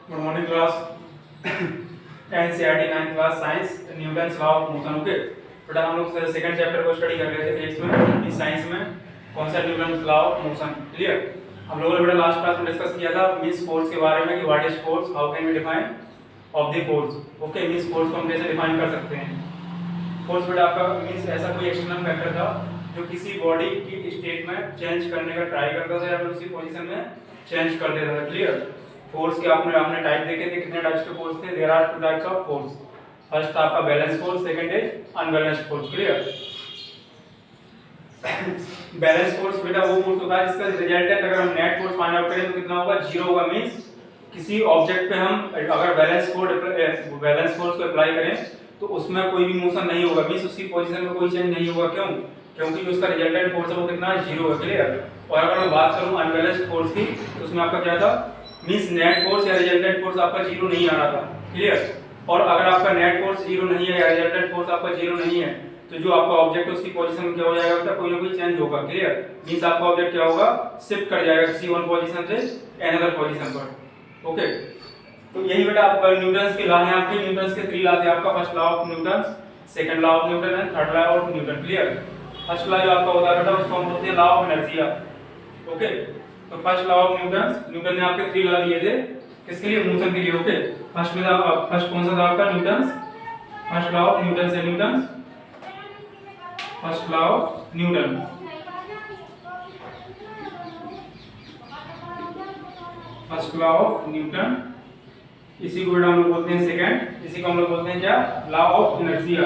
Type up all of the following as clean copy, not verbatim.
Good morning class. NCERT 9th class science Newton's law of motion. Okay बेटा, हम लोग second chapter को study कर रहे थे फिजिक्स में, इस साइंस में कौन सा Newton's law of motion. Clear. हम लोगों ने बेटा लास्ट क्लास में डिस्कस किया था मींस फोर्स के बारे में कि what is force, how can we define of the force. Okay, means force को हम कैसे डिफाइन कर सकते हैं। फोर्स बेटा आपका मींस ऐसा कोई एक्सटर्नल फैक्टर था जो किसी बॉडी की स्टेट में चेंज करने का ट्राई करता था या फिर उसी पोजीशन में चेंज कर देता था। क्लियर। फोर्स के आपने टाइप देखे थे, कितने टाइप्स के फोर्स थे। There are two types of force. First आपका balance force, second is unbalanced force. Clear. Balance force बेटा वो फोर्स होता है जिसका रिजल्टेंट अगर हम नेट फोर्स फाइंड आउट करें तो कितना होगा, जीरो होगा। मींस किसी ऑब्जेक्ट पे हम अगर बैलेंस फोर्स को अप्लाई करें तो उसमें कोई भी मोशन नहीं होगा, मींस उसकी पोजीशन में कोई चेंज नहीं होगा। क्यों? क्योंकि जो उसका रिजल्टेंट फोर्स है वो कितना है, जीरो है। क्लियर। और अगर मैं बात करूं अनबैलेंस्ड फोर्स की तो उसमें आपका क्या था, मींस नेट फोर्स या रिजल्टेंट फोर्स आपका जीरो नहीं आ रहा था। क्लियर। और अगर आपका नेट फोर्स जीरो नहीं है या रिजल्टेंट फोर्स आपका जीरो नहीं है तो जो आपका ऑब्जेक्ट है उसकी पोजीशन में क्या हो जाएगा बेटा, कोई ना कोई चेंज होगा। क्लियर। मींस आपका ऑब्जेक्ट क्या होगा, शिफ्ट कर जाएगा किसी वन पोजीशन से अनदर पोजीशन पर। ओके, तो यही बेटा आपका न्यूटन्स के लॉ है। आपके न्यूटन्स के 3 लॉ थे आपका, first law of Newton, second law of Newton and third law of Newton. Clear. First law जो आपका होता है बेटा उसको हम बोलते हैं लॉ ऑफ इनर्शिया। ओके, तो फर्स्ट लॉ ऑफ न्यूटन ने आपके 3 लॉ दिए थे किसके लिए, मोशन के लिए। ओके, फर्स्ट में फर्स्ट कौन सा था आपका, Newton. First law of Newton से Newton, first law of Newton. First law of Newton, इसी को हम लोग बोलते हैं सेकंड, इसी को हम लोग बोलते हैं क्या, law of inertia.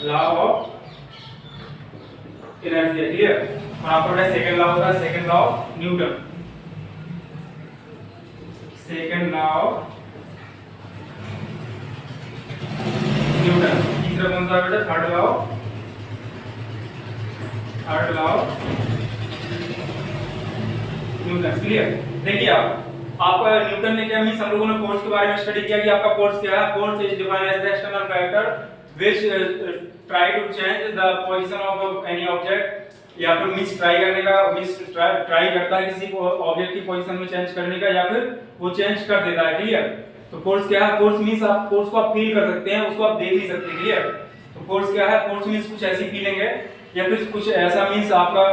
Law of inertia. Clear. और आपका सेकंड लॉ होता है second law of Newton. Second law of Newton. तीसरा कौन सा बेटा, third law of Newton. Clear. देखिए आपका न्यूटन ने क्या, मींस हम लोगों ने फोर्स के बारे में स्टडी किया कि आपका फोर्स क्या है। Force is defined as the external factor which try to change the position of any object, या फिर मींस ट्राई करने का, मींस ट्राई करता है किसी ऑब्जेक्ट की पोजीशन में चेंज करने का या फिर वो चेंज कर देता है। क्लियर। तो फोर्स क्या है, फोर्स मींस आप फोर्स को आप फील कर सकते हैं, उसको आप देख नहीं सकते। क्लियर। तो फोर्स क्या है, फोर्स मींस कुछ ऐसी फीलिंग है या फिर कुछ ऐसा मींस आपका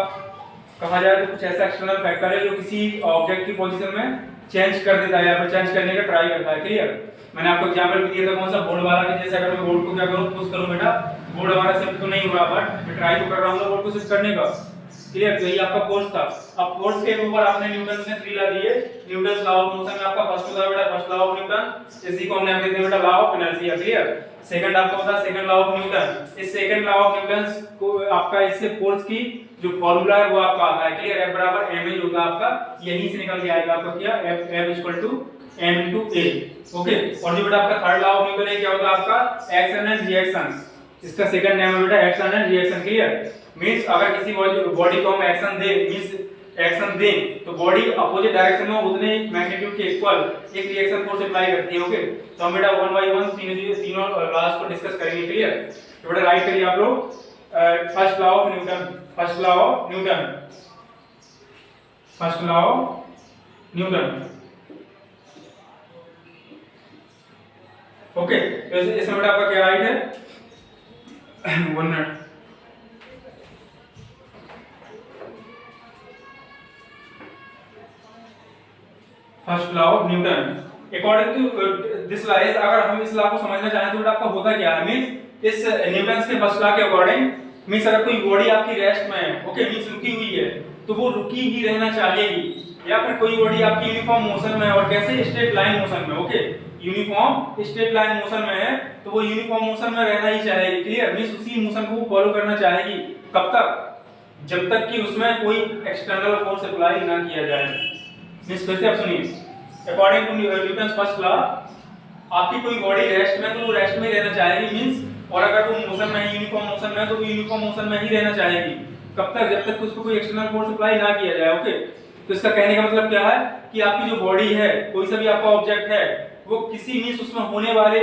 कहा जाए तो कुछ ऐसा एक्सटर्नल फैक्टर है जो किसी ऑब्जेक्ट की पोजीशन में चेंज कर देता है या फिर चेंज करने का ट्राई करता है। क्लियर। मैंने आपको एग्जांपल भी दिया था कौन सा, बोर्ड वाला, कि जैसे अगर मैं बोर्ड को क्या करूं, पुश करूं बेटा, बोर्ड हमारा शिफ्ट तो नहीं हो रहा बट मैं ट्राई तो कर रहा हूं बोर्ड को शिफ्ट करने का। क्लियर। तो यही आपका फोर्स था। अब फोर्स के ऊपर आपने न्यूटन ने 3 लॉ दिए। न्यूटन लॉ ऑफ मोशन में आपका फर्स्ट होता है बेटा फर्स्ट लॉ ऑफ न्यूटन, इसी को हमने आगे देखते हैं बेटा law of inertia. Clear. Second आपका होता है सेकंड लॉ ऑफ न्यूटन। इस सेकंड लॉ ऑफ न्यूटन को आपका इससे फोर्स की जो फार्मूला है वो आपका आता है। क्लियर। F बराबर mh होता है आपका, यहीं से निकल के आएगा आपका क्या, F equal to m into a। Okay, और जो बेटा आपका थर्ड लॉ ऑफ न्यूटन है क्या होता है आपका, एक्शन एंड रिएक्शन। इसका सेकंड नेम है बेटा action and reaction. Clear. Means अगर किसी बॉडी को हम एक्शन दे, मींस एक्शन दें तो बॉडी अपोजिट डायरेक्शन में उतने मैग्नीट्यूड के इक्वल एक रिएक्शन फोर्स अप्लाई करती है। ओके, तो हम बेटा वन बाय वन तीनों लॉज को डिस्कस करेंगे। क्लियर। तो बेटा राइट करिए आप लोग first law of Newton, first law of Newton, first law of Newton. Okay, तो इसमें बेटा आपका क्या राइट है, 1 minute. First law of Newton according to this law is, अगर हम इस लॉ को समझना चाहें तो बेटा आपका होता क्या है, मींस इस न्यूटन के फर्स्ट लॉ के अकॉर्डिंग मींस अगर कोई बॉडी आपकी रेस्ट में है, ओके, मींस रुकी हुई है तो वो रुकी ही रहना चाहिए, या फिर कोई बॉडी आपकी यूनिफॉर्म मोशन में है और कैसे, स्ट्रेट लाइन मोशन में। Okay, uniform straight line motion में है तो वो यूनिफॉर्म मोशन में रहना ही चाहेगी। क्लियर। मींस उसी मोशन को फॉलो करना चाहेगी। कब तक, जब तक कि उसमें कोई एक्सटर्नल फोर्स अप्लाई ना किया जाए। मींस फिर से आप सुनिए, according to Newton first law आपकी कोई बॉडी रेस्ट में तो वो रेस्ट में ही रहना चाहेगी, मींस, और अगर वो मोशन में है, यूनिफॉर्म मोशन में है तो वो यूनिफॉर्म मोशन में ही रहना चाहेगी। कब तक, जब तक उसको कोई एक्सटर्नल फोर्स अप्लाई ना किया जाए। ओके, तो इसका कहने का मतलब क्या है कि आपकी जो बॉडी है, कोई सा भी आपका ऑब्जेक्ट है, वो किसी मींस उसमें होने वाले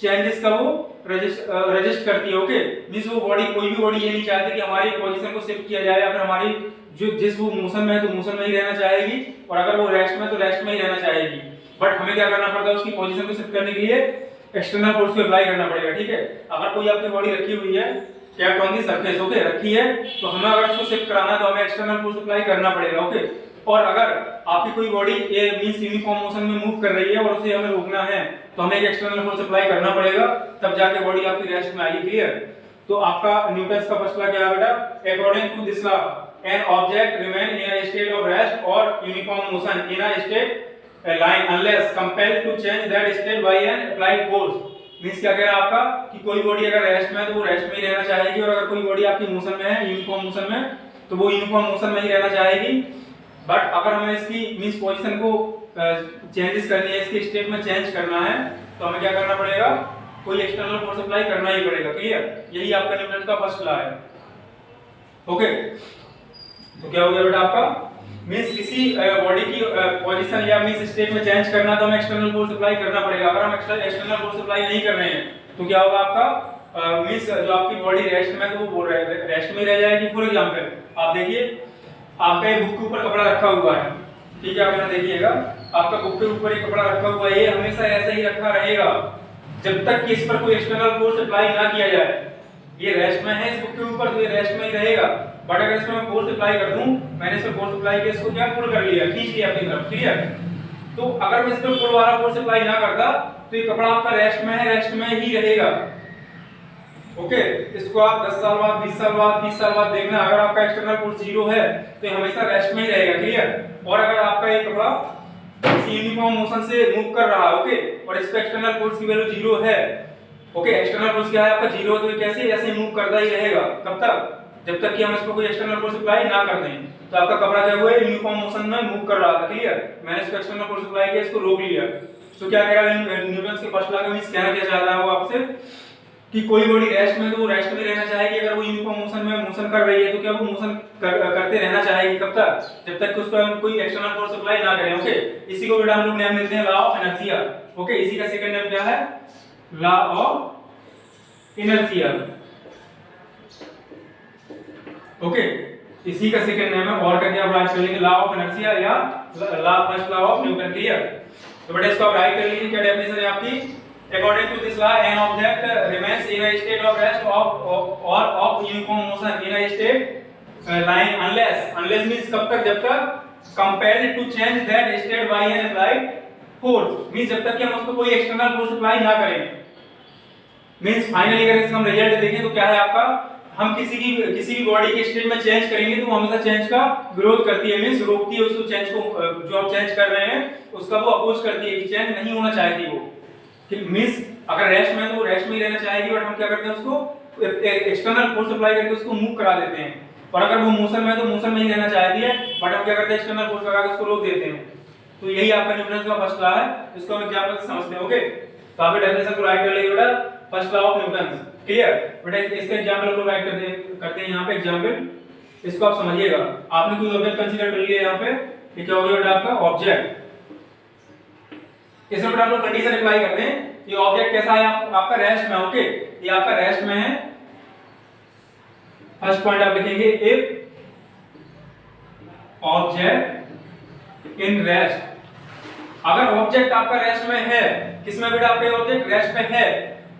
चेंजेस का वो रजिस्ट करती है। ओके, मींस वो बॉडी, कोई भी बॉडी ये नहीं चाहती कि हमारी पोजीशन को शिफ्ट किया जाए या फिर हमारी जो जिस वो मोशन में है तो मोशन में ही रहना चाहेगी, और अगर वो रेस्ट में तो रेस्ट में ही रहना चाहेगी। बट हमें क्या करना पड़ता है, उसकी पोजीशन को शिफ्ट करने के लिए एक्सटर्नल फोर्स को अप्लाई करना पड़ेगा, ठीक है। अगर कोई आपकी बॉडी रखी हुई है kept on the surface, okay, रखी है, तो हमें अगर उसको शिफ्ट कराना है तो हमें एक्सटर्नल फोर्स अप्लाई करना पड़ेगा, ओके। और अगर आपकी कोई बॉडी ये मींस यूनिफॉर्म मोशन में मूव कर रही है और उसे हमें रोकना है तो हमें एक एक्सटर्नल फोर्स अप्लाई करना पड़ेगा, तब जाके बॉडी आपकी रेस्ट में आएगी, क्लियर। तो आपका न्यूटन का फर्स्ट लॉ क्या है बेटा, according to this law an object remain in a state of rest और uniform motion in a straight line unless compelled to change that state by an applied force. Means क्या कह रहा है आपका कि कोई बॉडी अगर रेस्ट में है तो वो रेस्ट में ही रहना चाहेगी, और अगर कोई बॉडी आपकी मोशन में है यूनिफॉर्म मोशन में तो वो यूनिफॉर्म मोशन में ही रहना चाहेगी। बट अगर हमें इसकी मींस पोजीशन को चेंजेस करनी है, इसकी स्टेट में चेंज करना है, तो हमें क्या करना पड़ेगा, कोई एक्सटर्नल फोर्स अप्लाई करना ही पड़ेगा, क्लियर। यही आपका न्यूटन का फर्स्ट लॉ है, ओके। तो क्या हो गया बेटा आपका, मींस किसी बॉडी की पोजीशन या मींस स्टेट में चेंज करना तो हमें एक्सटर्नल फोर्स अप्लाई करना पड़ेगा। अगर हम एक्सटर्नल फोर्स अप्लाई नहीं कर रहे हैं तो क्या होगा आपका, मींस जो आपकी बॉडी रेस्ट में है तो वो रेस्ट में रह जाएगी। फॉर एग्जांपल आप देखिए, आपका ये बुक के ऊपर कपड़ा रखा हुआ है, ठीक है, आप यहाँ देखिएगा, आपका बुक के ऊपर एक कपड़ा रखा हुआ है, ये हमेशा ऐसे ही रखा रहेगा जब तक कि इस पर कोई एक्सटर्नल फोर्स अप्लाई ना किया जाए। ये रेस्ट में है इस बुक के ऊपर तो ये रेस्ट में ही रहेगा, बट अगर इसमें मैं फोर्स अप्लाई कर दूं, मैंने इस पर फोर्स अप्लाई किया, इसको क्या पुल कर लिया, खींच लिया अपनी तरफ, क्लियर। तो अगर मैं इस पर पुल वाला फोर्स अप्लाई ना करता तो ये कपड़ा आपका रेस्ट में है, रेस्ट में ही रहेगा, ओके। इसको आप 10 साल बाद, 20 साल बाद, 30 साल बाद देखना, अगर आपका एक्सटर्नल फोर्स 0 है तो ये हमेशा रेस्ट में ही रहेगा, क्लियर। और अगर आपका ये कपड़ा किसी यूनिफॉर्म मोशन से मूव कर रहा है, ओके, और इस पे एक्सटर्नल फोर्स की वैल्यू 0 है, ओके, एक्सटर्नल फोर्स क्या है आपका 0, तो ये कैसे ऐसे मूव करता ही रहेगा, कब तक, जब तक कि हम इस पर कोई एक्सटर्नल फोर्स अप्लाई ना कर दें। तो आपका कपड़ा क्या हुआ है, यूनिफॉर्म मोशन में मूव कर रहा था, क्लियर, मैंने इस पर एक्सटर्नल फोर्स अप्लाई किया, इसको रोक लिया। तो क्या कह रहा है न्यूटन के फर्स्ट लॉ का मींस कहना क्या चाह रहा है वो आपसे, कि कोई बॉडी रेस्ट में तो वो रेस्ट में रहना चाहेगी, अगर वो यूनिफॉर्म मोशन में मोशन कर रही है तो क्या वो मोशन करते रहना चाहेगी, कब तक, जब तक कि उस पर हम कोई एक्सटर्नल फोर्स अप्लाई ना करें, ओके। इसी को बेटा हम लोग नाम देते हैं लॉ ऑफ इनर्शिया, ओके। इसी का सेकंड नेम क्या है, लॉ ऑफ इनर्शिया, ओके। इसी का सेकंड नेम है, और करके आप राइट कर लेंगे लॉ ऑफ इनर्शिया या law first law of Newton, clear. तो बेटा इसको आप राइट कर लीजिए, क्या डेफिनेशन है आपकी, according to this law an object remains in a state of rest of uniform motion in a state line unless means कब तक, जब तक compelled to change that state by an applied force, means जब तक कि हम उसको कोई external force अप्लाई ना करें। means फाइनली अगर इसका हम रिजल्ट देखें तो क्या है आपका, हम किसी भी बॉडी के स्टेट में चेंज करेंगे तो वो हमेशा चेंज का विरोध करती है, मींस रोकती है उसको, चेंज को, जो आप चेंज कर रहे हैं उसका वो अपोज करती है कि चेंज नहीं होना चाहती वो, मींस अगर रेस्ट में है तो वो रेस्ट में ही रहना चाहेगी, बट हम क्या करते हैं उसको एक्सटर्नल फोर्स अप्लाई करके उसको मूव करा देते हैं। और अगर वो मोशन में है तो मोशन में ही रहना चाहती है, बट हम क्या करते हैं एक्सटर्नल फोर्स लगा के उसको रोक देते हैं। तो यही आपका न्यूटन का फर्स्ट लॉ है, इसको हम एग्जांपल से समझते हैं, ओके। तो आप डेफिनेशन को राइट कर लीजिए बेटा, first law of Newton, clear. बेटा इसका एग्जांपल हम लोग राइट करते हैं यहाँ पे एग्जांपल, इसको आप समझिएगा। आपने कोई ऑब्जेक्ट कंसीडर कर लिया यहाँ पे, ये क्या हो गया बेटा आपका ऑब्जेक्ट, इसमें बेटा हम लोग कंडीशन अप्लाई करते हैं, ये ऑब्जेक्ट कैसा है आपका रेस्ट में, ओके, ये आपका रेस्ट में है। फर्स्ट पॉइंट आप लिखेंगे इफ ऑब्जेक्ट इन रेस्ट, अगर ऑब्जेक्ट आपका रेस्ट में है, किसमें बेटा आपका ऑब्जेक्ट रेस्ट में है,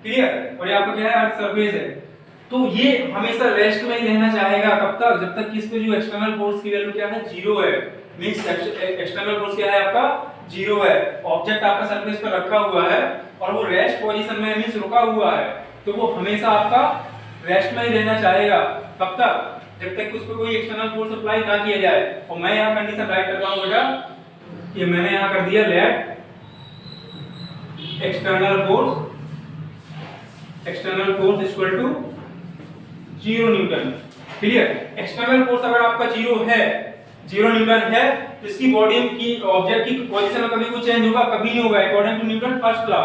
क्लियर, और ये आपका क्या है अर्थ सरफेस है, तो ये हमेशा रेस्ट में ही रहना चाहेगा, कब तक, जब तक कि इस पे जो एक्सटर्नल फोर्स की वैल्यू क्या है 0 है, मींस एक्सटर्नल फोर्स क्या है आपका 0 है, ऑब्जेक्ट आपका सरफेस पर रखा हुआ है और वो रेस्ट पोजीशन में मींस रुका हुआ है, तो वो हमेशा आपका रेस्ट में ही रहना चाहेगा, कब तक, जब तक उस पर कोई एक्सटर्नल फोर्स अप्लाई ना किया जाए। और मैं यहाँ कंडीशन राइट करता हूँ बेटा, ये मैंने यहाँ कर दिया let external force equal to 0 newton, clear. External force अगर आपका 0 है, 0 न्यूटन है, तो इसकी बॉडी की ऑब्जेक्ट की पोजीशन में कभी कोई चेंज होगा, कभी नहीं होगा, according to Newton first law.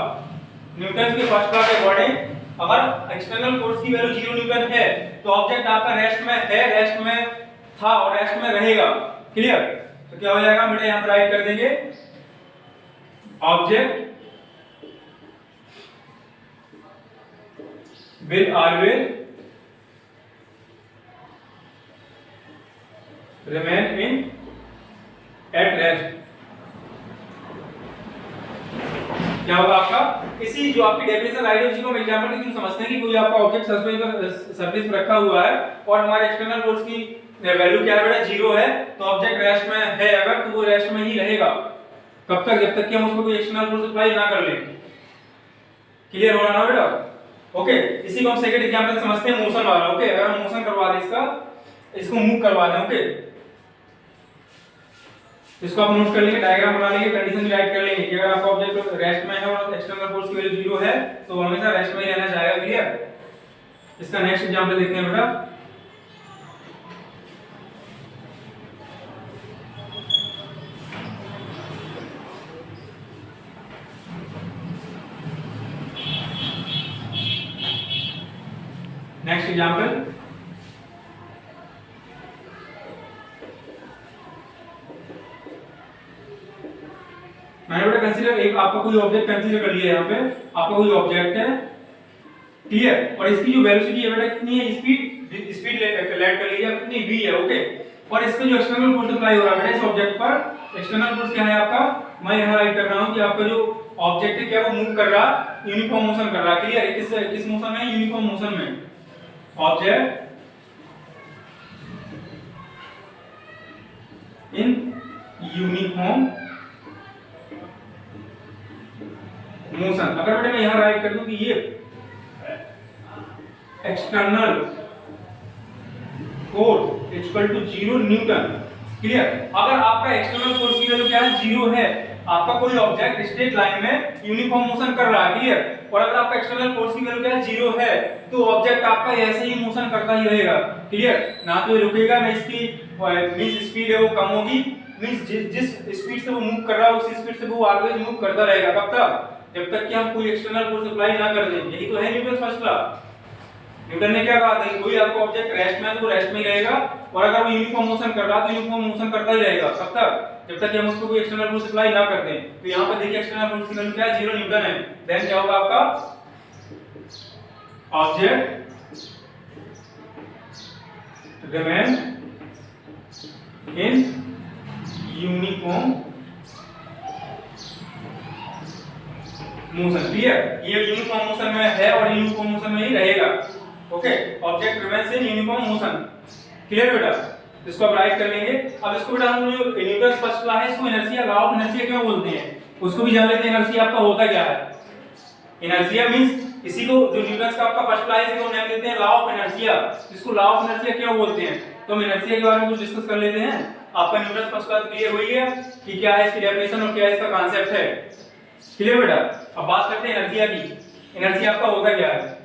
Newton के फर्स्ट लॉ के अकॉर्डिंग अगर एक्सटर्नल फोर्स की वैल्यू 0 न्यूटन है तो ऑब्जेक्ट आपका रेस्ट में है, रेस्ट में था और रेस्ट में रहेगा, क्लियर। तो क्या हो जाएगा बेटा, यहां पर राइट कर देंगे object will always remain in at rest, क्या होगा आपका, इसी जो आपकी डेफिनेशन आई है उसी को हम एग्जांपल के थ्रू समझते हैं कि कोई आपका ऑब्जेक्ट सरफेस पर रखा हुआ है और हमारे एक्सटर्नल फोर्स की वैल्यू क्या है बेटा, 0 है, तो ऑब्जेक्ट रेस्ट में है अगर, तो वो रेस्ट में ही रहेगा। कब तक, जब तक कि हम उसको कोई एक्सटर्नल फोर्स अप्लाई ना कर लें। क्लियर हो रहा ना बेटा? ओके, इसी को हम सेकंड एग्जांपल समझते हैं मोशन वाला। ओके, अगर हम मोशन करवा दें इसको मूव करवा दें, ओके, इसको आप नोट कर लेंगे, डायग्राम बना लेंगे, कंडीशन भी राइट कर लेंगे कि अगर आपका ऑब्जेक्ट रेस्ट में है और एक्सटर्नल फोर्स की वैल्यू 0 है तो वो हमेशा रेस्ट में ही रहना चाहेगा। क्लियर? इसका नेक्स्ट एग्जांपल देखते हैं बेटा। नेक्स्ट एग्जांपल, मैंने बेटा कंसीडर एक आपका कोई ऑब्जेक्ट कंसीडर कर लिया, यहाँ पे आपका कोई ऑब्जेक्ट है, क्लियर, और इसकी जो वेलोसिटी है बेटा कितनी है, स्पीड लेट कर लीजिए कितनी v है। ओके, और इसका जो एक्सटर्नल फोर्स अप्लाई हो रहा है बेटा इस ऑब्जेक्ट पर, एक्सटर्नल फोर्स क्या है आपका, मैं यहाँ राइट कर रहा हूँ कि आपका जो ऑब्जेक्ट है क्या वो मूव कर रहा, यूनिफॉर्म मोशन कर रहा है। क्लियर? किस मोशन में, यूनिफॉर्म मोशन में। Object in uniform motion. अगर बेटा मैं यहां राइट कर दूं कि ये external force equal to 0 newton. Clear? अगर आपका एक्सटर्नल फोर्स की वैल्यू क्या है, 0 है, आपका कोई ऑब्जेक्ट स्ट्रेट लाइन में यूनिफॉर्म मोशन कर रहा है। क्लियर? और अगर आपका एक्सटर्नल फोर्स की वैल्यू क्या है, 0 है, तो ऑब्जेक्ट आपका ऐसे ही मोशन करता ही रहेगा। क्लियर? ना तो ये रुकेगा, ना इसकी मींस स्पीड है वो कम होगी, मींस जिस स्पीड से वो मूव कर रहा है उसी स्पीड से वो आगे मूव करता रहेगा। कब तक? जब तक कि हम कोई एक्सटर्नल फोर्स अप्लाई ना कर दें। यही तो है न्यूटन फर्स्ट लॉ। न्यूटन ने क्या कहा था, कोई आपका ऑब्जेक्ट रेस्ट में है तो वो रेस्ट में ही रहेगा, और अगर वो यूनिफॉर्म मोशन कर रहा है तो यूनिफॉर्म मोशन करता ही रहेगा। कब तक? जब तक कि हम उसको कोई एक्सटर्नल फोर्स अप्लाई ना कर दें। तो यहाँ पर देखिए एक्सटर्नल फोर्स की वैल्यू क्या है, 0 न्यूटन है। देन क्या होगा आपका, ऑब्जेक्ट रिमेन इन यूनिफॉर्म मोशन। क्लियर? ये यूनिफॉर्म मोशन में है और यूनिफॉर्म मोशन में ही रहेगा। Okay, object remains in uniform motion. Clear बेटा? इसको आप राइट कर लेंगे। अब इसको बेटा हम जो न्यूटन फर्स्ट लॉ है इसको इनर्शिया, लॉ ऑफ इनर्शिया क्यों बोलते हैं, उसको भी जान लेते हैं। इनर्शिया आपका होता क्या है? इनर्शिया मींस इसी को जो न्यूटन का आपका फर्स्ट लॉ है इसको नाम देते हैं लॉ ऑफ इनर्शिया। इसको लॉ ऑफ इनर्शिया क्यों बोलते हैं, तो हम इनर्शिया के बारे में कुछ डिस्कस कर लेते हैं। आपका न्यूटन फर्स्ट लॉ क्लियर हुई है कि क्या है इसकी डेफिनेशन और क्या इसका कांसेप्ट है। क्लियर बेटा? अब बात करते हैं इनर्शिया की। इनर्शिया आपका होता क्या है?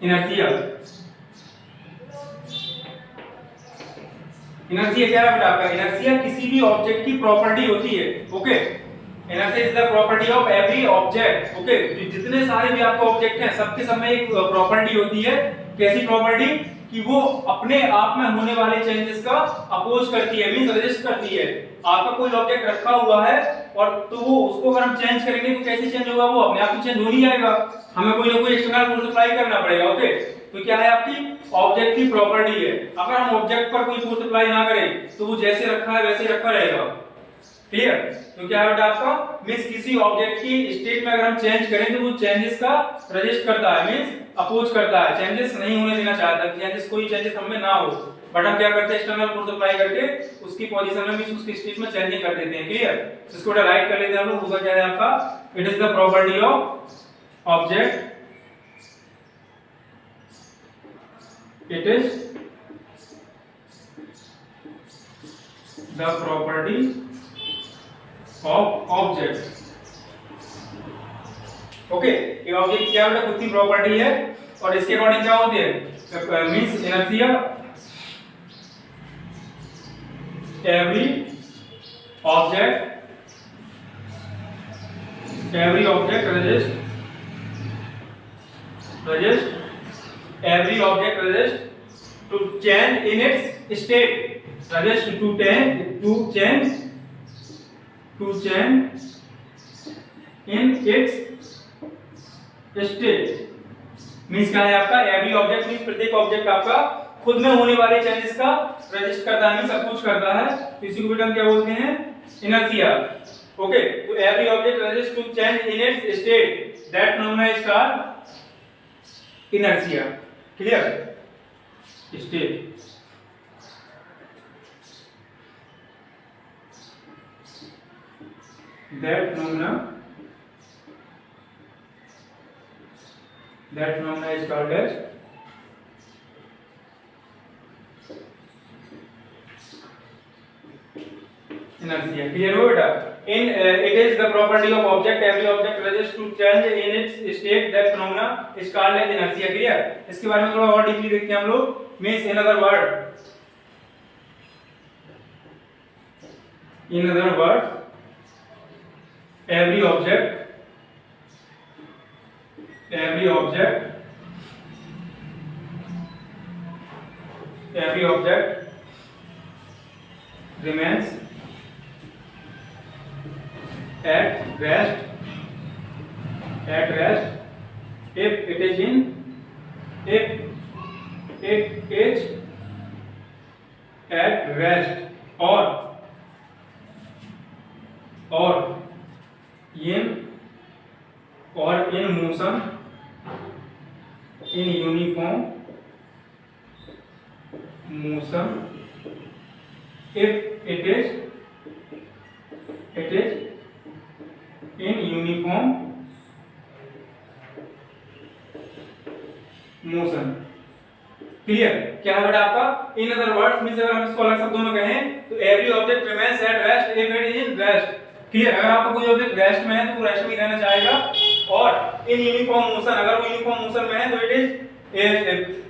इनर्शिया क्या है बेटा आपका? इनर्शिया किसी भी ऑब्जेक्ट की प्रॉपर्टी होती है। Okay, inertia is the property of every object. Okay, जितने सारे भी आपके ऑब्जेक्ट हैं सबके सब में एक प्रॉपर्टी होती है। कैसी प्रॉपर्टी? कि वो अपने आप में होने वाले चेंजेस का अपोज करती है, मींस रेजिस्ट करती है। आपका कोई ऑब्जेक्ट रखा हुआ है और तो वो उसको अगर हम चेंज करेंगे तो कैसे चेंज होगा, वो अपने आप ही चेंज हो नहीं जाएगा, हमें कोई ना कोई एक्सटर्नल फोर्स अप्लाई करना पड़ेगा। ओके, तो क्या है आपकी ऑब्जेक्ट की प्रॉपर्टी है। अगर हम ऑब्जेक्ट पर कोई फोर्स अप्लाई ना करें तो वो जैसे रखा है वैसे रखा रहेगा। क्लियर? तो क्या है बेटा आपका, मींस किसी ऑब्जेक्ट की स्टेट में अगर हम चेंज करें तो वो चेंजेस का रेजिस्ट करता है, मींस अपोज करता है, चेंजेस नहीं होने देना चाहता, चेंजेस कोई चेंजेस हमें ना हो। बट हम क्या करते हैं, एक्सटर्नल फोर्स अप्लाई करके उसकी पोजीशन में मींस उसकी स्टेट में चेंजिंग कर देते हैं। क्लियर? इसको बेटा राइट कर लेते हैं हम लोग। होगा क्या है आपका, it is the property of object, it is the property of object। Okay, ये ऑब्जेक्ट क्या बेटा खुद की प्रॉपर्टी है और इसके अकॉर्डिंग क्या होती है, means inertia every object resists to change in its state, resists to change in its state। Means क्या है आपका, एवरी ऑब्जेक्ट मींस प्रत्येक ऑब्जेक्ट आपका खुद में होने वाले चेंजेस का रजिस्ट करता है, सब कुछ करता है, तो इसी को बेटा हम क्या बोलते हैं, इनर्शिया। ओके, तो every object resist to change in its state, that phenomena is called inertia. Clear? State that phenomena is called as inertia. Clear हो बेटा? It is the property of object, every object resists to change in its state, that phenomena is called as inertia. Clear? इसके बारे में थोड़ा और deeply देखते हैं हम लोग। Means in other words, every object remains at rest if it is at rest or in motion in uniform motion if it is in uniform motion। Clear? क्या है बेटा आपका? इन अदर वर्ड्स मींस अगर हम इसको अलग शब्दों में कहें तो every object remains at rest if it is in rest. Clear? अगर आपका कोई ऑब्जेक्ट रेस्ट में है तो वो रेस्ट में रहना चाहेगा, और इन यूनिफॉर्म मोशन, अगर वो यूनिफॉर्म मोशन में है तो it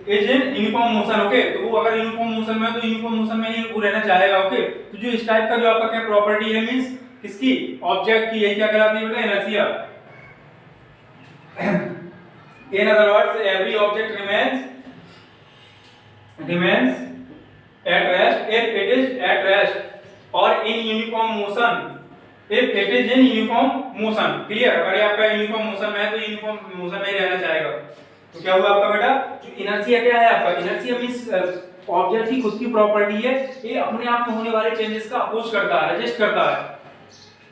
is in uniform motion. Okay, तो वो अगर यूनिफॉर्म मोशन में है तो यूनिफॉर्म मोशन में ही वो रहना चाहेगा। ओके, तो जो इस टाइप का जो आपका क्या प्रॉपर्टी है मींस किसकी, ऑब्जेक्ट की, यही क्या कहलाती है बेटा, inertia. In other words every object remains at rest if it is at rest or in uniform motion if it is in uniform motion। Clear? अगर ये आपका यूनिफॉर्म मोशन में है तो यूनिफॉर्म मोशन में ही रहना चाहेगा। तो क्या हुआ आपका बेटा, जो इनर्शिया क्या है आपका, इनर्शिया मींस ऑब्जेक्ट की खुद की प्रॉपर्टी है, ये अपने आप में होने वाले चेंजेस का अपोज करता है, रजिस्ट करता है।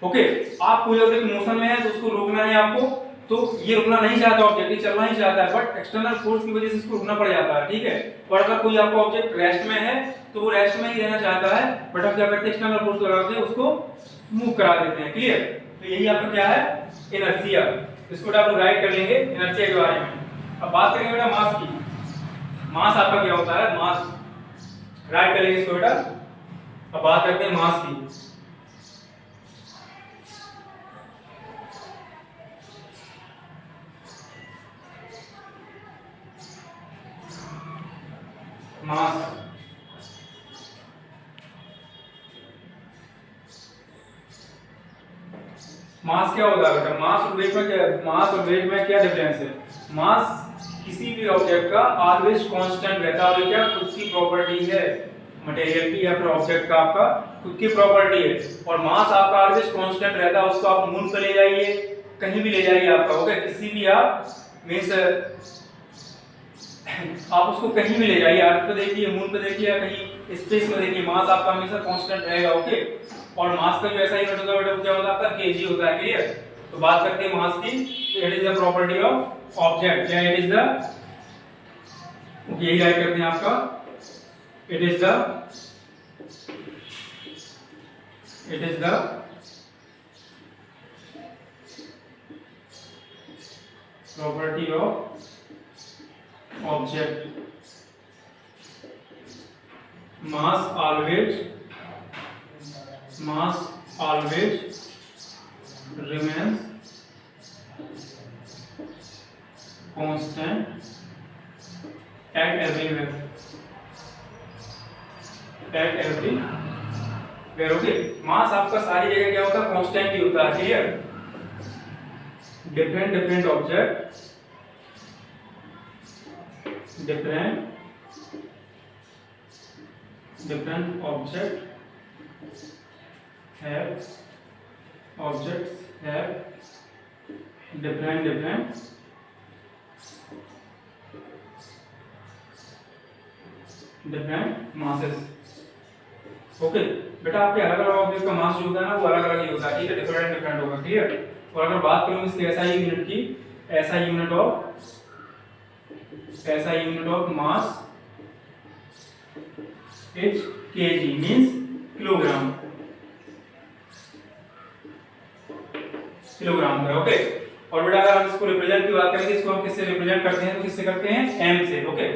ओके, आप कोई ऑब्जेक्ट मोशन में है तो उसको रोकना है आपको, तो ये रुकना नहीं चाहता ऑब्जेक्ट, ये चलना ही चाहता है, बट एक्सटर्नल फोर्स की वजह से इसको रुकना पड़ जाता है। ठीक है? और अगर कोई आपका ऑब्जेक्ट रेस्ट में है तो वो रेस्ट में ही रहना चाहता है, बट हम क्या करते हैं, एक्सटर्नल फोर्स लगाते हैं, उसको मूव करा देते हैं। क्लियर? तो यही आपका क्या है, इनर्शिया। इसको आप राइट कर लेंगे इनर्शिया के बारे में। अब बात करेंगे बेटा मास की। मास आपका क्या होता है, मास राइट कर लेंगे इसको बेटा। अब बात करते हैं मास की। मास मास क्या होता है बेटा, मास और वेट में क्या डिफरेंस है। मास किसी भी ऑब्जेक्ट का ऑलवेज कांस्टेंट रहता है, क्या खुद की प्रॉपर्टी है, मटेरियल की या फिर ऑब्जेक्ट का आपका खुद की प्रॉपर्टी है, और मास आपका ऑलवेज कांस्टेंट रहता है। उसको आप मून पे ले जाइए, कहीं भी ले जाइए आपका, ओके, किसी भी आप मींस आप उसको कहीं भी ले जाइए, अर्थ पे देखिए, मून पे देखिए, या कहीं स्पेस में देखिए, मास आपका हमेशा कांस्टेंट रहेगा। ओके, और मास का जो ऐसा यूनिट होता है बेटा, क्या होता है आपका, केजी होता है। क्लियर? तो बात करते हैं मास की, तो it is the property of object, या इट इज द, यही राइट करते हैं आपका, it is the property of object। mass always remains constant at everywhere। Okay, mass आपका सारी जगह क्या होता है, कांस्टेंट ही होता है। Clear? different object have different different masses. Okay बेटा, आपके अलग अलग ऑब्जेक्ट का मास जो होता है ना वो अलग अलग ही होता है, ठीक है, डिफरेंट डिफरेंट होगा, क्लियर। और अगर बात करूं इसके एसआई यूनिट की, SI unit of mass is KG means kilogram, kilogram का, ओके। और बेटा अगर हम इसको रिप्रेजेंट की बात करेंगे, इसको हम किससे रिप्रेजेंट करते हैं, तो किससे करते हैं, एम से, okay.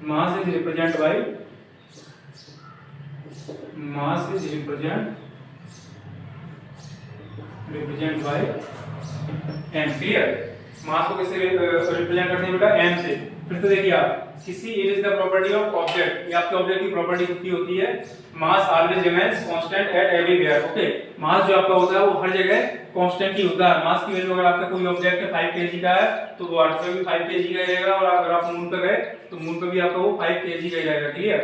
Mass is represent by M, clear. Mass को किससे रिप्रेजेंट करते हैं बेटा, एम से। फिर तो देखिए आप, किसी it is the property of object, ये आपके ऑब्जेक्ट की प्रॉपर्टी कितनी होती है, mass always remains constant at everywhere, okay. Mass जो आपका होता है वो हर जगह कांस्टेंट ही होता है। मास की वैल्यू अगर आपका कोई ऑब्जेक्ट है 5 केजी का है तो वो अर्थ पे भी 5 केजी का ही रहेगा, और अगर आप मून पे गए तो मून पे भी आपका वो 5 केजी का ही रहेगा, क्लियर।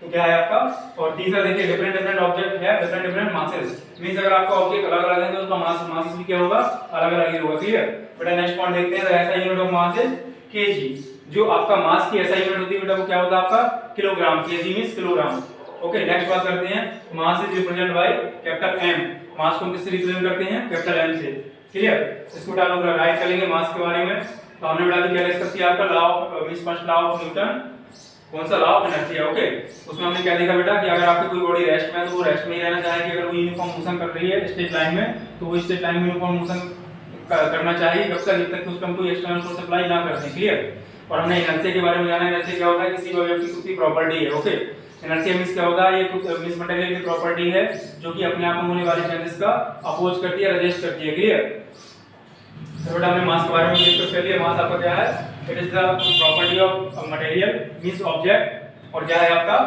तो क्या है आपका, और तीसरा देखिए डिफरेंट डिफरेंट ऑब्जेक्ट है, डिफरेंट डिफरेंट मासेस, मींस अगर आपका ऑब्जेक्ट अलग अलग है तो उसका मास भी क्या होगा, अलग अलग ही होगा, क्लियर। बेटा नेक्स्ट पॉइंट देखते हैं, ऐसा unit of mass is KG. जो आपका मास की ऐसा यूनिट होती है बेटा वो क्या होता है आपका, kilogram, KG means kilogram, okay. Next बात करते हैं, mass is represented by capital M. Mass को हम किससे रिप्रेजेंट करते हैं, कैपिटल एम से, क्लियर। इसको डालो राइट करेंगे मास के बारे में, तो हमने बेटा क्या डिस्कस किया, आपका law means first law of Newton, कौन सा लॉ ऑफ इनर्शिया, ओके। उसमें हमने क्या देखा बेटा कि अगर आपकी कोई बॉडी रेस्ट में है तो वो रेस्ट में ही रहना चाहेगी, अगर वो यूनिफॉर्म मोशन कर रही है स्ट्रेट लाइन में तो वो स्ट्रेट लाइन में यूनिफॉर्म मोशन करना चाहिए जब तक उसको हम कोई एक्सटर्नल फोर्स अप्लाई ना करते, क्लियर। और हमने इनर्शिया के बारे में जाना, इनर्शिया क्या होता है, किसी भी ऑब्जेक्ट की खुद की प्रॉपर्टी है, ओके। इनर्शिया मींस क्या होता है, ये कुछ मींस मटेरियल की प्रॉपर्टी है जो कि अपने आप में होने वाले चेंजेस का अपोज करती है, रेजिस्ट करती है, क्लियर। तो बेटा हमने मास के बारे में डिस्कस कर लिया। मास आपका क्या है, it is the property of material means object, और क्या है आपका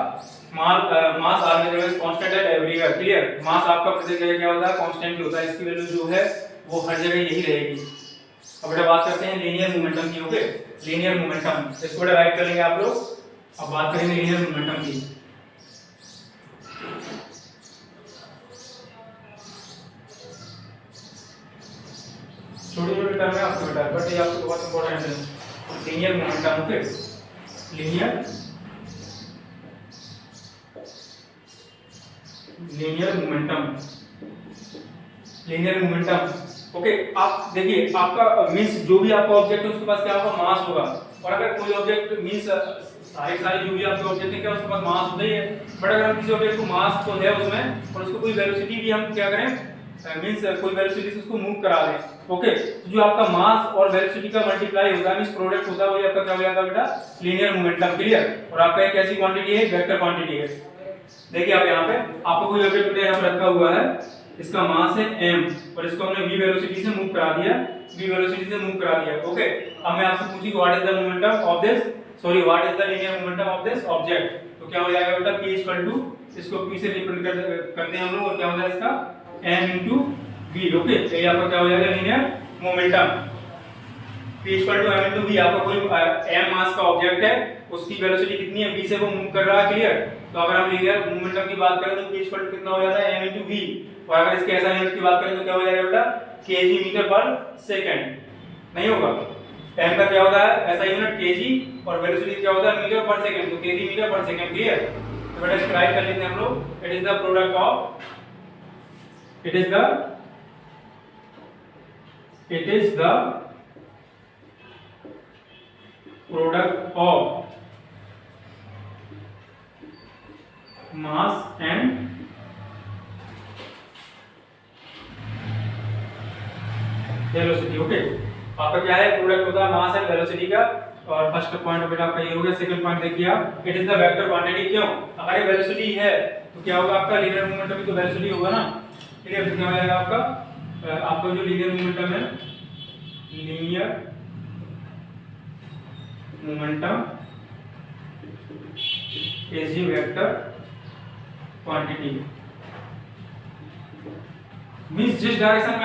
mass always constant at everywhere, clear. Mass आपका प्रत्येक जगह क्या होता है, कांस्टेंट ही होता है, इसकी वैल्यू जो है वो हर जगह यही रहेगी। अब बेटा बात करते हैं लीनियर मोमेंटम की, ओके। लीनियर मोमेंटम, इसको बेटा राइट करेंगे आप लोग। अब बात करेंगे लीनियर मोमेंटम की। छोटी छोटी टर्म है आपको बेटा, बट ये आपको बहुत इंपॉर्टेंट है। Linear momentum, okay. Linear momentum, okay. आप देखिए आपका मींस जो भी आपका ऑब्जेक्ट है उसके पास क्या होगा, मास होगा। और अगर कोई ऑब्जेक्ट मींस सारे जो भी आपके ऑब्जेक्ट है क्या उसके पास मास होता ही है, बट अगर हम किसी ऑब्जेक्ट को मास तो है उसमें और उसको कोई वेलोसिटी भी हम क्या करें, मींस कोई वेलोसिटी से उसको मूव करा दें, ओके। तो जो आपका मास और वेलोसिटी का मल्टीप्लाई होता है मींस प्रोडक्ट होता है, वही आपका क्या हो जाता है बेटा, लीनियर मोमेंटम, क्लियर। और आपका एक ऐसी क्वांटिटी है, वेक्टर क्वांटिटी है। देखिए आप यहाँ पे आपको कोई ऑब्जेक्ट यहाँ पे रखा हुआ है, इसका मास है m और इसको हमने v वेलोसिटी से मूव करा दिया, ओके। अब मैं आपसे पूछी what is the momentum of this, sorry what is the linear momentum of this object, तो क्या हो जाएगा बेटा p इसको p से रिप्रेजेंट करते हैं हम लोग, और क्या होता है इसका m v, ओके। तो ये आपका क्या हो जाएगा linear momentum, p m v। आपका कोई m मास का ऑब्जेक्ट है, उसकी वेलोसिटी कितनी है, v से वो मूव कर रहा है, क्लियर। तो अगर हम लीनियर मोमेंटम की बात करें तो p कितना हो जाता है m v, और अगर इसके ऐसा यूनिट की बात करें तो क्या हो जाएगा बेटा, kg मीटर पर सेकंड नहीं होगा। m का क्या होता है ऐसा यूनिट kg, और वेलोसिटी क्या होता है मीटर पर सेकंड, तो kg मीटर पर सेकंड, क्लियर। तो बेटा इसको राइट कर लेते हैं हम लोग, it is the product of mass and velocity, okay. आपका क्या है, प्रोडक्ट होता है मास एंड वेलोसिटी का। और फर्स्ट पॉइंट बेटा आपका ये हो गया। सेकंड पॉइंट देखिए आप, it is the vector quantity. क्यों, अगर ये वेलोसिटी है तो क्या होगा आपका लीनियर मोमेंटम भी तो वेलोसिटी होगा ना, क्लियर। तो क्या हो जाएगा आपका जो लीनियर मोमेंटम है, linear momentum is the vector quantity, means जिस डायरेक्शन में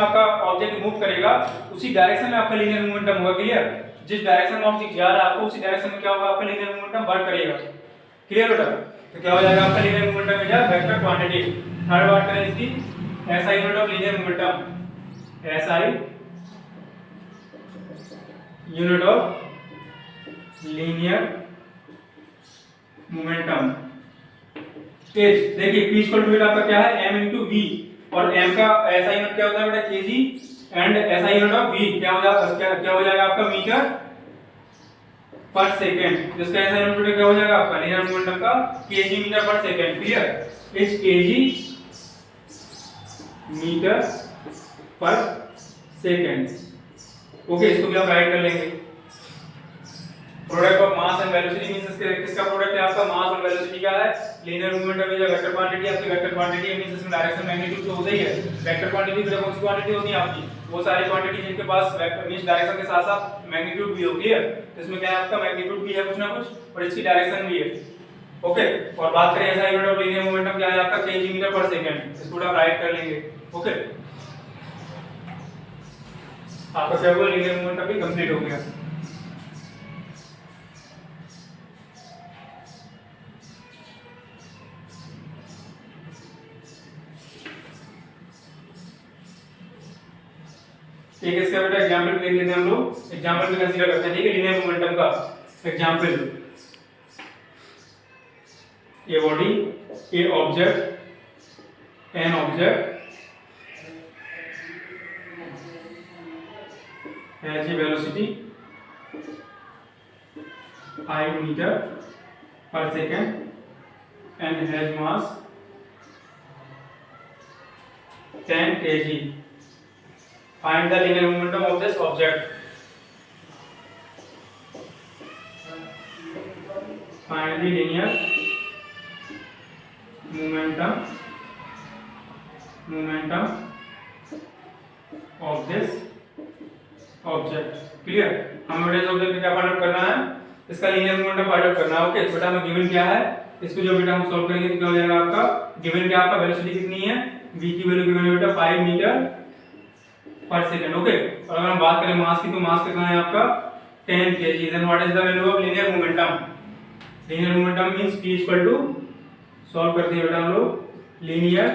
आपका ऑब्जेक्ट मूव करेगा उसी डायरेक्शन में आपका लीनियर मोमेंटम होगा, क्लियर। जिस डायरेक्शन में ऑब्जेक्ट जा रहा है आपको उसी डायरेक्शन में क्या होगा, आपका लीनियर मोमेंटम वर्क करेगा, क्लियर बेटा। तो क्या हो जाएगा आपका linear momentum is a vector quantity. Third बात करें इसकी, SI unit of linear momentum, SI unit of linear momentum H, देखिए p इक्वल टू बेटा आपका क्या है m इंटू v, और m का SI यूनिट क्या होता है बेटा kg, and SI unit of v क्या हो जाएगा आपका मीटर पर सेकंड, जिसका SI यूनिट बेटा क्या हो जाएगा आपका लीनियर मोमेंटम का kg मीटर पर सेकंड। क्लियर, इस kg मीटर पर सेकंड। ओके, इसको भी आप राइट कर लेंगे। Product of mass and velocity means किसका प्रोडक्ट है आपका, मास और वेलोसिटी का है। Linear momentum is a vector quantity, आपकी वेक्टर क्वांटिटी मींस इसमें डायरेक्शन मैग्नीट्यूड तो होता ही है। वेक्टर क्वांटिटी भी कौन सी क्वांटिटी होती है आपकी, वो सारी क्वांटिटी जिनके पास वेक्टर मींस डायरेक्शन के साथ साथ मैग्नीट्यूड भी हो। क्लियर, तो इसमें क्या है आपका मैग्नीट्यूड भी है कुछ ना कुछ, और इसकी डायरेक्शन भी है। ओके, और बात करें ऐसा यूनिट ऑफ लीनियर मोमेंटम क्या है आपका kg मीटर पर सेकंड, इसको आप राइट कर लेंगे। ओके, आपका क्या हुआ, लीनियर मोमेंटम भी कंप्लीट हो गया। एक इसका बेटा एग्जांपल देख लेते हैं हम लोग, एग्जांपल भी कंसीडर करते हैं। ठीक है, लीनियर मोमेंटम का example, a body, A object, an object has a velocity I meter per second and has mass 10 kg. Find the linear momentum of this object. Find the linear momentum of this object. Clear, हमें इस object क्या find out करना है, इसका linear momentum find out करना है। Okay, बेटा हमें गिवन क्या है, इसको जो बेटा हम सॉल्व करेंगे तो क्या हो जाएगा आपका, गिवन क्या आपका वेलोसिटी कितनी है, v की वैल्यू गिवन है बेटा 5 मीटर पर सेकंड। ओके, और अगर हम बात करें मास की, तो मास कितना है आपका 10 kg। Then what is the value of linear momentum, linear momentum means p equal to, solve करते हैं बेटा हम लोग, linear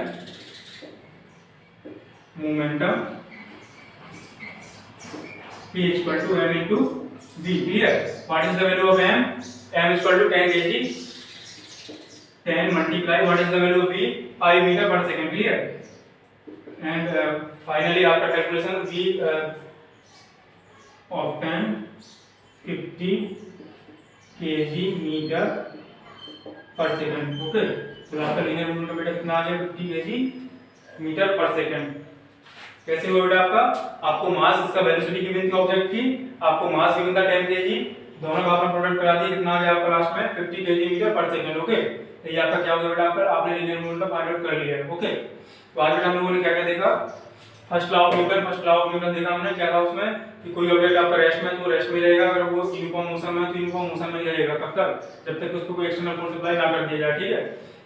momentum P equal to m into v. Clear, what is the value of m, m is equal to 10 kg, 10 multiply what is the value of v, 5 meter per second. Clear, and finally after calculation v of 10 50 kg meter per second. Okay, तो आपका linear momentum बेटा कितना आ गया 50 kg metre पर second. कैसे हुआ बेटा आपका, आपको मास, इसका वेलोसिटी गिवन थी ऑब्जेक्ट की, आपको मास गिवन था 10 kg, दोनों का आपने प्रोडक्ट करा दिया, कितना आ गया आपका लास्ट में 50 kg मीटर पर सेकंड। ओके, तो ये आपका क्या हो गया बेटा, आपका आपने लीनियर मोमेंटम फाइंड आउट कर लिया है। ओके, तो आज बेटा हम लोगों ने क्या क्या देखा, फर्स्ट लॉ ऑफ न्यूटन देखा हमने, क्या था उसमें कि कोई ऑब्जेक्ट आपका रेस्ट में, तो रेस्ट में रहेगा, अगर वो यूनिफॉर्म मोशन में, तो यूनिफॉर्म मोशन में ही रहेगा। कब तक, जब तक उसको कोई एक्सटर्नल फोर्स अप्लाई ना कर दिया जाए। ठीक है,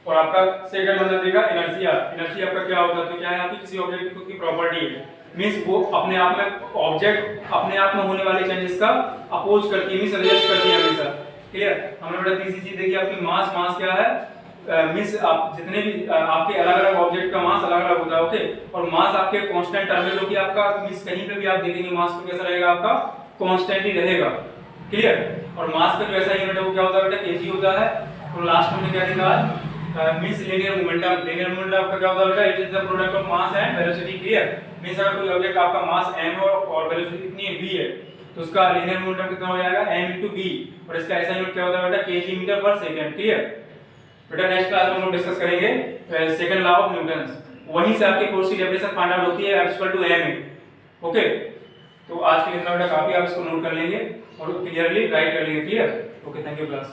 और आपका सेकंड हमने देखा इनर्शिया। इनर्शिया आपका क्या होता है, तो क्या है आपकी किसी ऑब्जेक्ट की खुद की प्रॉपर्टी है, मींस वो अपने आप में, ऑब्जेक्ट अपने आप में होने वाले चेंजेस का अपोज करती है, मींस रेजिस्ट करती है हमेशा। क्लियर, हमने बेटा तीसरी चीज देखी आपकी मास। मास क्या है, मींस आप जितने भी आपके अलग अलग ऑब्जेक्ट का मास अलग अलग होता है। ओके, और मास आपके कांस्टेंट टर्म में, जो कि आपका मींस कहीं पे भी आप देखेंगे मास तो कैसा रहेगा आपका, कांस्टेंट ही रहेगा। क्लियर, और मास का जो ऐसा यूनिट है वो क्या होता है बेटा kg होता है। और लास्ट में क्या देखा आज, means linear momentum. Linear momentum आपका क्या होता है बेटा, it is the product of mass and velocity. Clear, means अगर कोई ऑब्जेक्ट आपका मास m है और वेलोसिटी कितनी है v है, तो उसका लीनियर मोमेंटम कितना हो जाएगा m into v, और इसका ऐसा यूनिट क्या होता है बेटा kg मीटर पर सेकंड। क्लियर बेटा, नेक्स्ट क्लास में हम लोग डिस्कस करेंगे सेकंड लॉ ऑफ न्यूटन, वहीं से आपके कोर्स की डेफिनेशन फाइंड आउट होती है, f = ma। ओके, तो आज के लिए इतना बेटा काफी, आप इसको नोट कर लेंगे और क्लियरली राइट कर लेंगे। Clear, okay, thank you class.